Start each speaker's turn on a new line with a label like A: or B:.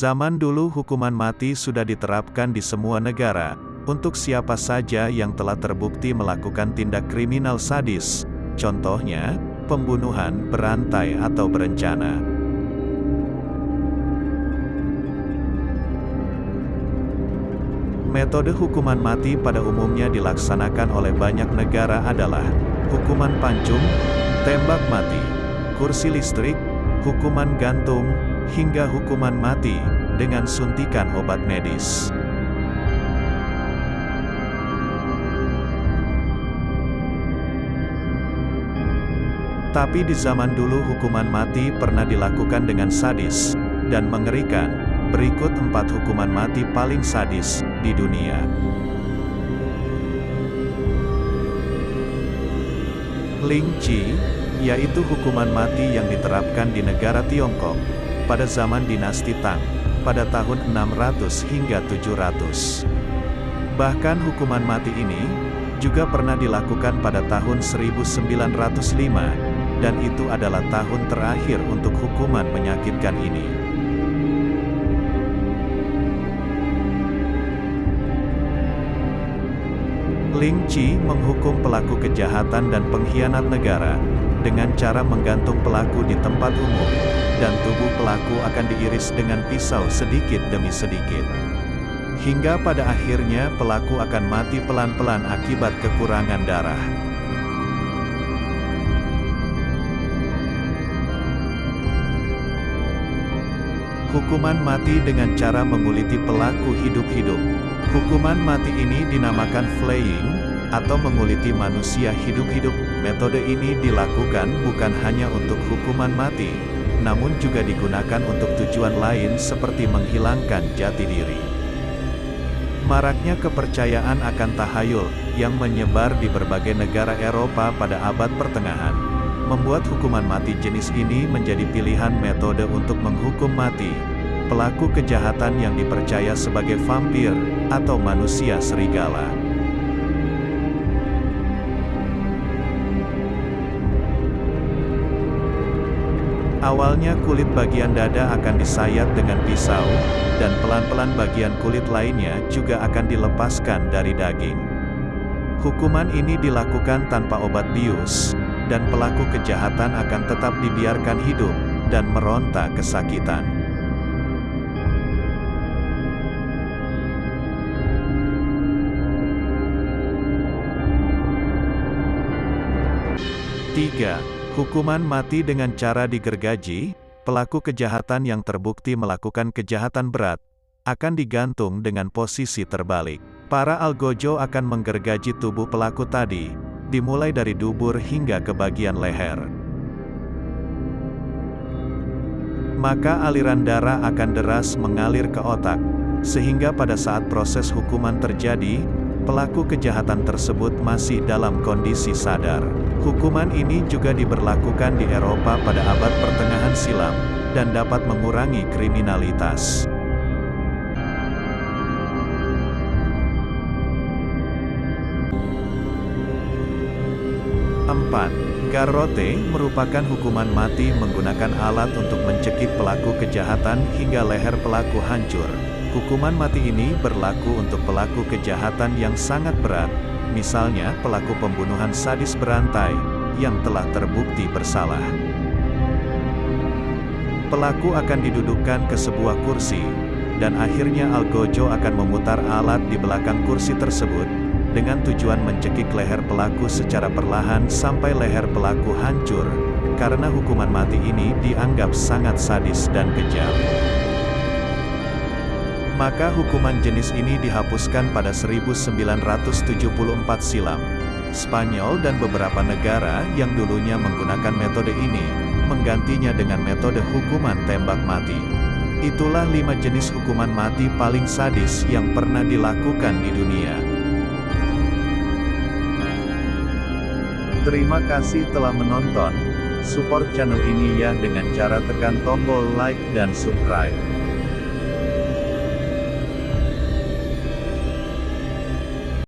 A: Zaman dulu hukuman mati sudah diterapkan di semua negara, untuk siapa saja yang telah terbukti melakukan tindak kriminal sadis, contohnya, pembunuhan berantai atau berencana. Metode hukuman mati pada umumnya dilaksanakan oleh banyak negara adalah hukuman pancung, tembak mati, kursi listrik, hukuman gantung, hingga hukuman mati dengan suntikan obat medis. Tapi di zaman dulu hukuman mati pernah dilakukan dengan sadis dan mengerikan. Berikut 4 hukuman mati paling sadis di dunia. Ling Chi, yaitu hukuman mati yang diterapkan di negara Tiongkok pada zaman dinasti Tang, pada tahun 600 hingga 700. Bahkan hukuman mati ini juga pernah dilakukan pada tahun 1905, dan itu adalah tahun terakhir untuk hukuman menyakitkan ini. Ling Chi menghukum pelaku kejahatan dan pengkhianat negara, dengan cara menggantung pelaku di tempat umum, dan tubuh pelaku akan diiris dengan pisau sedikit demi sedikit. Hingga pada akhirnya pelaku akan mati pelan-pelan akibat kekurangan darah. Hukuman mati dengan cara menguliti pelaku hidup-hidup. Hukuman mati ini dinamakan flaying, atau menguliti manusia hidup-hidup. Metode ini dilakukan bukan hanya untuk hukuman mati, namun juga digunakan untuk tujuan lain seperti menghilangkan jati diri. Maraknya kepercayaan akan tahayul, yang menyebar di berbagai negara Eropa pada abad pertengahan, membuat hukuman mati jenis ini menjadi pilihan metode untuk menghukum mati pelaku kejahatan yang dipercaya sebagai vampir, atau manusia serigala. Awalnya kulit bagian dada akan disayat dengan pisau, dan pelan-pelan bagian kulit lainnya juga akan dilepaskan dari daging. Hukuman ini dilakukan tanpa obat bius, dan pelaku kejahatan akan tetap dibiarkan hidup, dan meronta kesakitan. 3. Hukuman mati dengan cara digergaji. Pelaku kejahatan yang terbukti melakukan kejahatan berat akan digantung dengan posisi terbalik. Para algojo akan menggergaji tubuh pelaku tadi, dimulai dari dubur hingga ke bagian leher. Maka aliran darah akan deras mengalir ke otak, sehingga pada saat proses hukuman terjadi, pelaku kejahatan tersebut masih dalam kondisi sadar. Hukuman ini juga diberlakukan di Eropa pada abad pertengahan silam, dan dapat mengurangi kriminalitas. 4. Garrote merupakan hukuman mati menggunakan alat untuk mencekik pelaku kejahatan hingga leher pelaku hancur. Hukuman mati ini berlaku untuk pelaku kejahatan yang sangat berat, misalnya pelaku pembunuhan sadis berantai, yang telah terbukti bersalah. Pelaku akan didudukkan ke sebuah kursi, dan akhirnya algojo akan memutar alat di belakang kursi tersebut, dengan tujuan mencekik leher pelaku secara perlahan sampai leher pelaku hancur, karena hukuman mati ini dianggap sangat sadis dan kejam. Maka hukuman jenis ini dihapuskan pada 1974 silam. Spanyol dan beberapa negara yang dulunya menggunakan metode ini, menggantinya dengan metode hukuman tembak mati. Itulah 5 jenis hukuman mati paling sadis yang pernah dilakukan di dunia. Terima kasih telah menonton. Support channel ini ya dengan cara tekan tombol like dan subscribe.